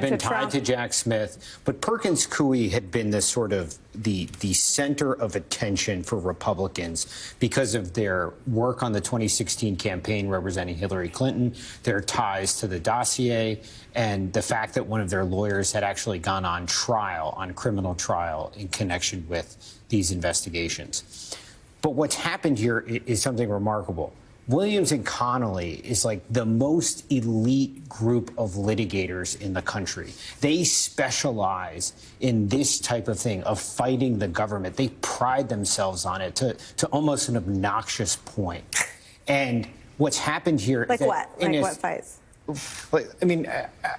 been tied to Jack Smith, but Perkins Coie had been the sort of the center of attention for Republicans because of their work on the 2016 campaign representing Hillary Clinton, their ties to the dossier, and the fact that one of their lawyers had actually gone on trial, on criminal trial, in connection with these investigations. But what's happened here is something remarkable. Williams and Connolly is like the most elite group of litigators in the country. They specialize in this type of thing, of fighting the government. They pride themselves on it to almost an obnoxious point. And what's happened here... Like what? Like what fights? I mean,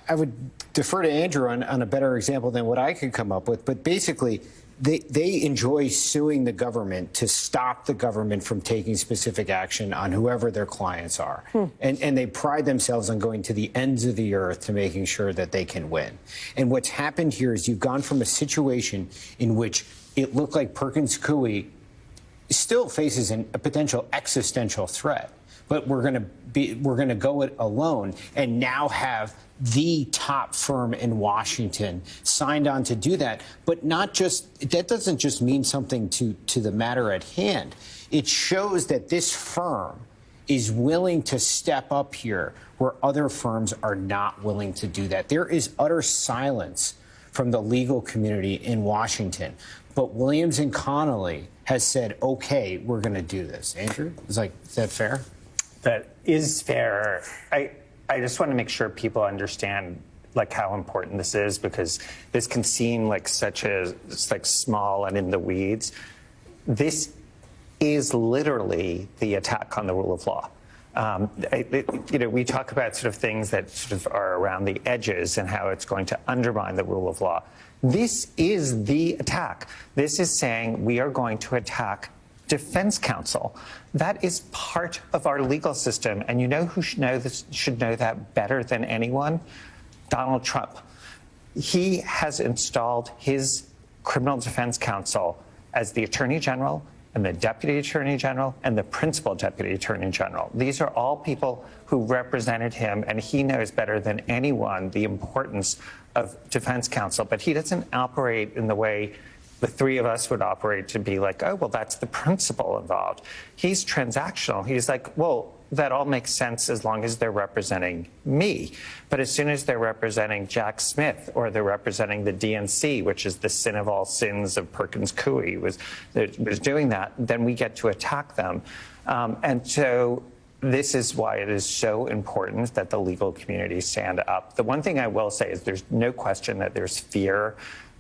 I would defer to Andrew on a better example than what I could come up with. But basically, they enjoy suing the government to stop the government from taking specific action on whoever their clients are. And they pride themselves on going to the ends of the earth to making sure that they can win. And what's happened here is you've gone from a situation in which it looked like Perkins Coie still faces a potential existential threat, but we're going to go it alone and now have the top firm in Washington signed on to do that. But not just, that doesn't just mean something to the matter at hand. It shows that this firm is willing to step up here where other firms are not willing to do that. There is utter silence from the legal community in Washington. But Williams and Connolly has said, OK, we're going to do this. Andrew, is that fair? That is fair. I just want to make sure people understand like how important this is, because this can seem like such a small and in the weeds. This is literally the attack on the rule of law. We talk about sort of things that sort of are around the edges and how it's going to undermine the rule of law. This is the attack. This is saying we are going to attack defense counsel. That is part of our legal system. And you know who should know that better than anyone? Donald Trump. He has installed his criminal defense counsel as the Attorney General and the Deputy Attorney General and the Principal Deputy Attorney General. These are all people who represented him, and he knows better than anyone the importance of defense counsel. But he doesn't operate in the way the three of us would operate, to be like, oh, well, that's the principle involved. He's transactional. He's like, well, that all makes sense as long as they're representing me. But as soon as they're representing Jack Smith or they're representing the DNC, which is the sin of all sins of Perkins Coie, was doing that, then we get to attack them. And so this is why it is so important that the legal community stand up. The one thing I will say is there's no question that there's fear.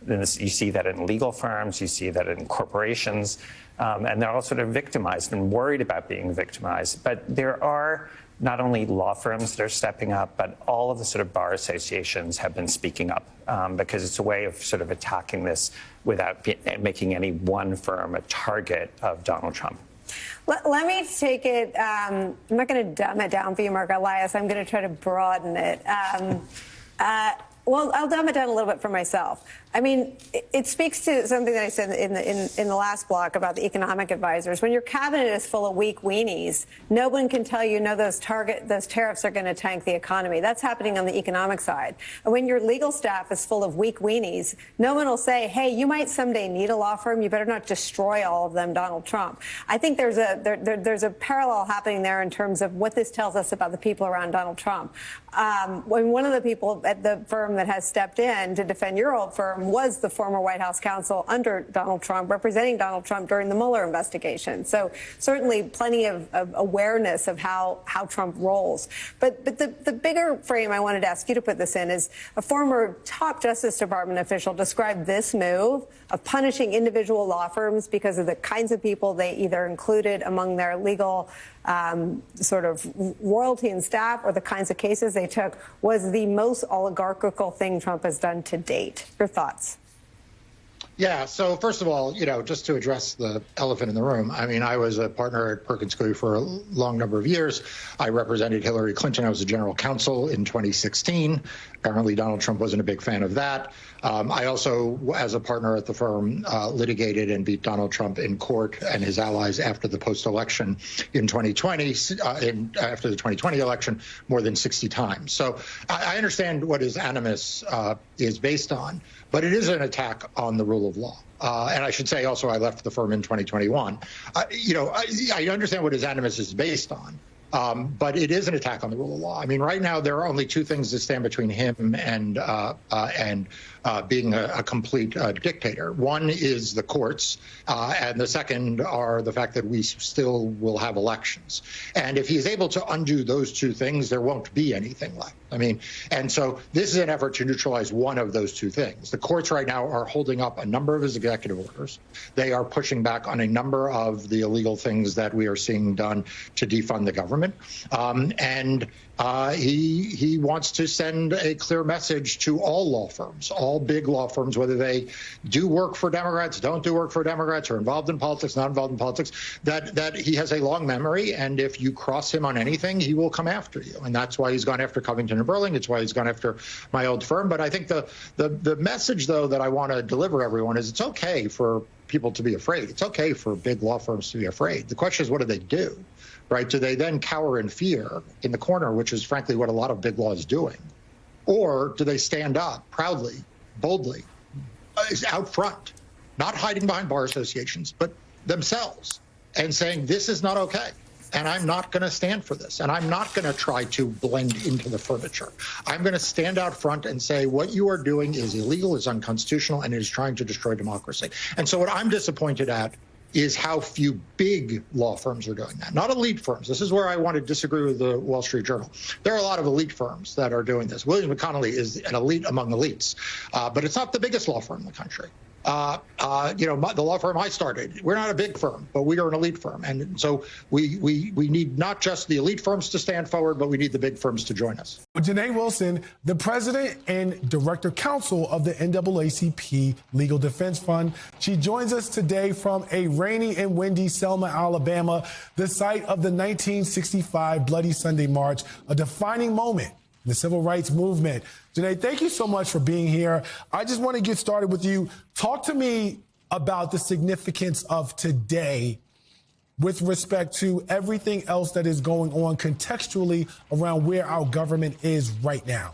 You see that in legal firms, you see that in corporations, and they're all sort of victimized and worried about being victimized. But there are not only law firms that are stepping up, but all of the sort of bar associations have been speaking up because it's a way of sort of attacking this without making any one firm a target of Donald Trump. Let me take it. I'm not going to dumb it down for you, Mark Elias. I'm going to try to broaden it. Well, I'll dumb it down a little bit for myself. I mean, it speaks to something that I said in the last block about the economic advisors. When your cabinet is full of weak weenies, no one can tell you, no, those tariffs are going to tank the economy. That's happening on the economic side. And when your legal staff is full of weak weenies, no one will say, hey, you might someday need a law firm. You better not destroy all of them, Donald Trump. I think there's a parallel happening there in terms of what this tells us about the people around Donald Trump. When one of the people at the firm that has stepped in to defend your old firm was the former White House counsel under Donald Trump, representing Donald Trump during the Mueller investigation. So certainly plenty of awareness of how Trump rolls. But the bigger frame I wanted to ask you to put this in is a former top Justice Department official described this move of punishing individual law firms because of the kinds of people they either included among their legal sort of royalty and staff or the kinds of cases they took was the most oligarchical thing Trump has done to date. Your thoughts? Yeah. So first of all, just to address the elephant in the room, I mean, I was a partner at Perkins Coie for a long number of years. I represented Hillary Clinton. I was a general counsel in 2016. Apparently, Donald Trump wasn't a big fan of that. I also, as a partner at the firm, litigated and beat Donald Trump in court and his allies after the post-election in 2020, after the 2020 election, more than 60 times. So I understand what his animus is based on, but it is an attack on the rule of law. And I should say also I left the firm in 2021. I understand what his animus is based on. But it is an attack on the rule of law. I mean, right now there are only two things that stand between him and being a complete dictator. One is the courts, and the second are the fact that we still will have elections. And if he is able to undo those two things, there won't be anything left. I mean, and so this is an effort to neutralize one of those two things. The courts right now are holding up a number of his executive orders. They are pushing back on a number of the illegal things that we are seeing done to defund the government. He wants to send a clear message to all law firms, all big law firms, whether they do work for Democrats, don't do work for Democrats, are involved in politics, not involved in politics, that he has a long memory. And if you cross him on anything, he will come after you. And that's why he's gone after Covington and Burling. It's why he's gone after my old firm. But I think the message, though, that I want to deliver everyone is it's OK for people to be afraid. It's OK for big law firms to be afraid. The question is, what do they do? Right? Do they then cower in fear in the corner, which is frankly what a lot of big law is doing? Or do they stand up proudly, boldly, out front, not hiding behind bar associations, but themselves and saying, this is not okay. And I'm not going to stand for this. And I'm not going to try to blend into the furniture. I'm going to stand out front and say what you are doing is illegal, is unconstitutional, and is trying to destroy democracy. And so what I'm disappointed at is how few big law firms are doing that, not elite firms. This is where I want to disagree with the Wall Street Journal. There are a lot of elite firms that are doing this. Williams & Connolly is an elite among elites, but it's not the biggest law firm in the country. The law firm I started, we're not a big firm, but we are an elite firm. And so we need not just the elite firms to stand forward, but we need the big firms to join us. Janae Wilson, the president and director counsel of the NAACP Legal Defense Fund. She joins us today from a rainy and windy Selma, Alabama, the site of the 1965 Bloody Sunday March, a defining moment in the civil rights movement. Janae, thank you so much for being here. I just want to get started with you. Talk to me about the significance of today with respect to everything else that is going on contextually around where our government is right now.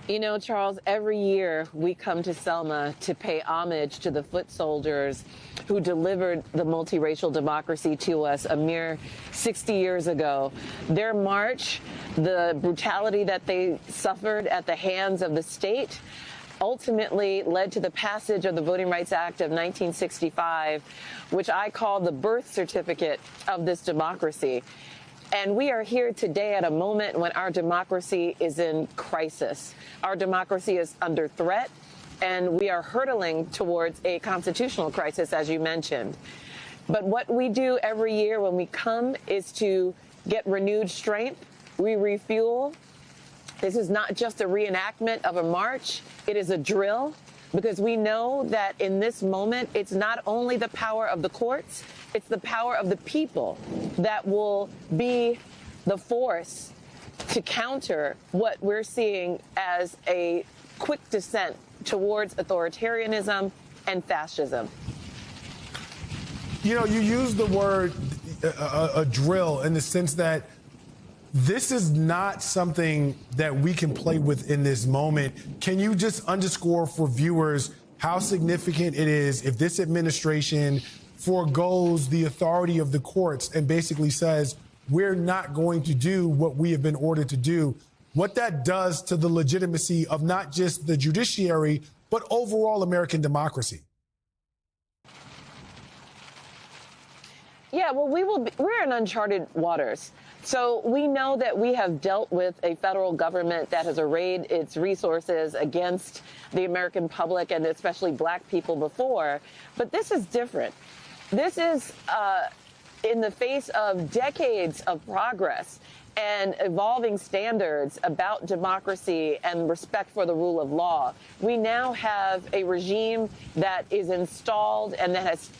You know, Charles, every year we come to Selma to pay homage to the foot soldiers who delivered the multiracial democracy to us a mere 60 years ago. Their march, the brutality that they suffered at the hands of the state, ultimately led to the passage of the Voting Rights Act of 1965, which I call the birth certificate of this democracy. And we are here today at a moment when our democracy is in crisis. Our democracy is under threat, and we are hurtling towards a constitutional crisis, as you mentioned. But what we do every year when we come is to get renewed strength. We refuel. This is not just a reenactment of a march. It is a drill, because we know that in this moment, it's not only the power of the courts, it's the power of the people that will be the force to counter what we're seeing as a quick descent towards authoritarianism and fascism. You know, you use the word a drill in the sense that this is not something that we can play with in this moment. Can you just underscore for viewers how significant it is if this administration forgoes the authority of the courts and basically says, we're not going to do what we have been ordered to do, what that does to the legitimacy of not just the judiciary, but overall American democracy? Yeah, well, we're in uncharted waters. So we know that we have dealt with a federal government that has arrayed its resources against the American public and especially black people before. But this is different. This is in the face of decades of progress and evolving standards about democracy and respect for the rule of law, we now have a regime that is installed and that has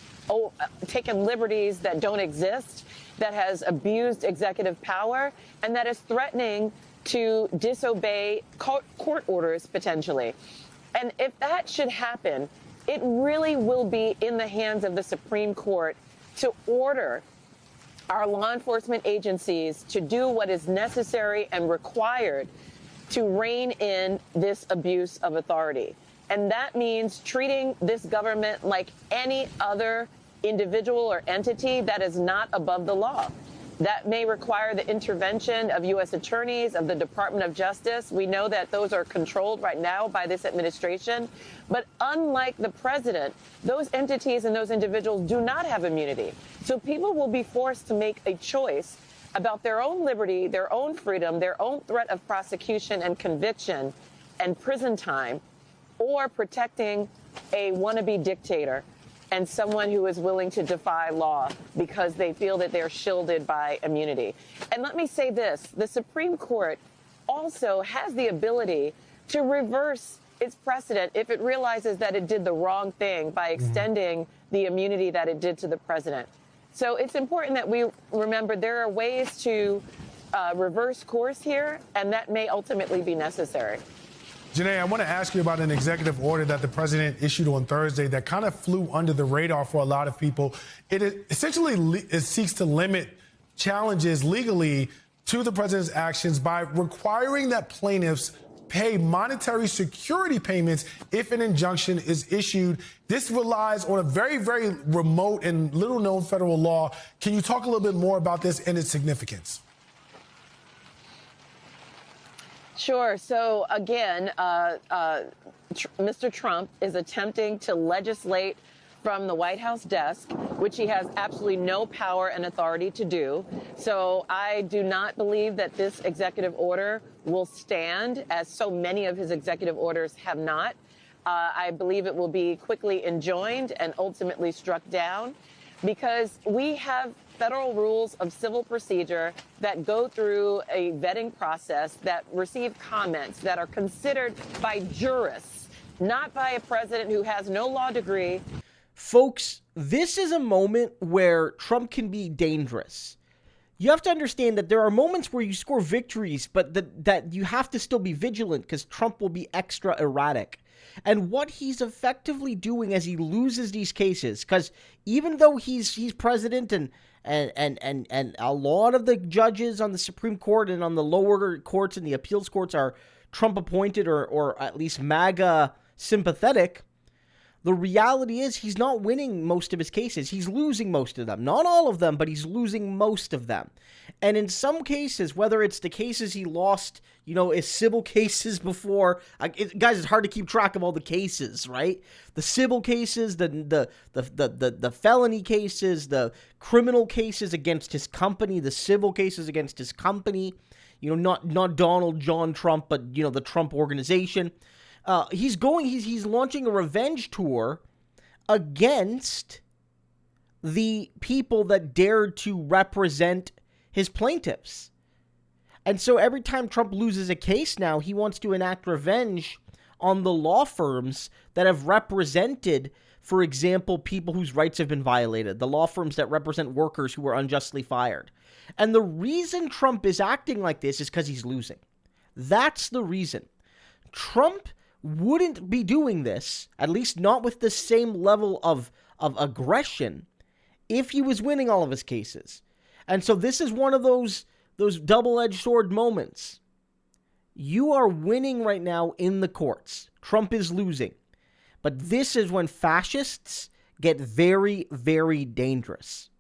taken liberties that don't exist, that has abused executive power, and that is threatening to disobey court orders potentially. And if that should happen, it really will be in the hands of the Supreme Court to order our law enforcement agencies to do what is necessary and required to rein in this abuse of authority. And that means treating this government like any other individual or entity that is not above the law. That may require the intervention of U.S. attorneys, of the Department of Justice. We know that those are controlled right now by this administration. But unlike the president, those entities and those individuals do not have immunity. So people will be forced to make a choice about their own liberty, their own freedom, their own threat of prosecution and conviction and prison time, or protecting a wannabe dictator and someone who is willing to defy law because they feel that they're shielded by immunity. And let me say this, the Supreme Court also has the ability to reverse its precedent if it realizes that it did the wrong thing by extending the immunity that it did to the president. So it's important that we remember there are ways to reverse course here, and that may ultimately be necessary. Janae, I want to ask you about an executive order that the president issued on Thursday that kind of flew under the radar for a lot of people. It seeks to limit challenges legally to the president's actions by requiring that plaintiffs pay monetary security payments if an injunction is issued. This relies on a very, very remote and little-known federal law. Can you talk a little bit more about this and its significance? Sure. So, again, Mr. Trump is attempting to legislate from the White House desk, which he has absolutely no power and authority to do. So I do not believe that this executive order will stand, as so many of his executive orders have not. I believe it will be quickly enjoined and ultimately struck down because we have federal rules of civil procedure that go through a vetting process that receive comments that are considered by jurists, not by a president who has no law degree. Folks, this is a moment where Trump can be dangerous. You have to understand that there are moments where you score victories, but that you have to still be vigilant because Trump will be extra erratic. And what he's effectively doing as he loses these cases, because even though he's president and a lot of the judges on the Supreme Court and on the lower courts and the appeals courts are Trump appointed or at least MAGA sympathetic, the reality is he's not winning most of his cases. He's losing most of them. Not all of them, but he's losing most of them. And in some cases, whether it's the cases he lost, as civil cases before, guys, it's hard to keep track of all the cases, right? The civil cases, the felony cases, the criminal cases against his company, the civil cases against his company, not Donald John Trump, but, the Trump organization. He's launching a revenge tour against the people that dared to represent his plaintiffs. And so every time Trump loses a case now, he wants to enact revenge on the law firms that have represented, for example, people whose rights have been violated, the law firms that represent workers who were unjustly fired. And the reason Trump is acting like this is because he's losing. That's the reason. Trump wouldn't be doing this, at least not with the same level of aggression, if he was winning all of his cases. And so this is one of those double-edged sword moments. You are winning right now in the courts. Trump is losing. But this is when fascists get very, very dangerous.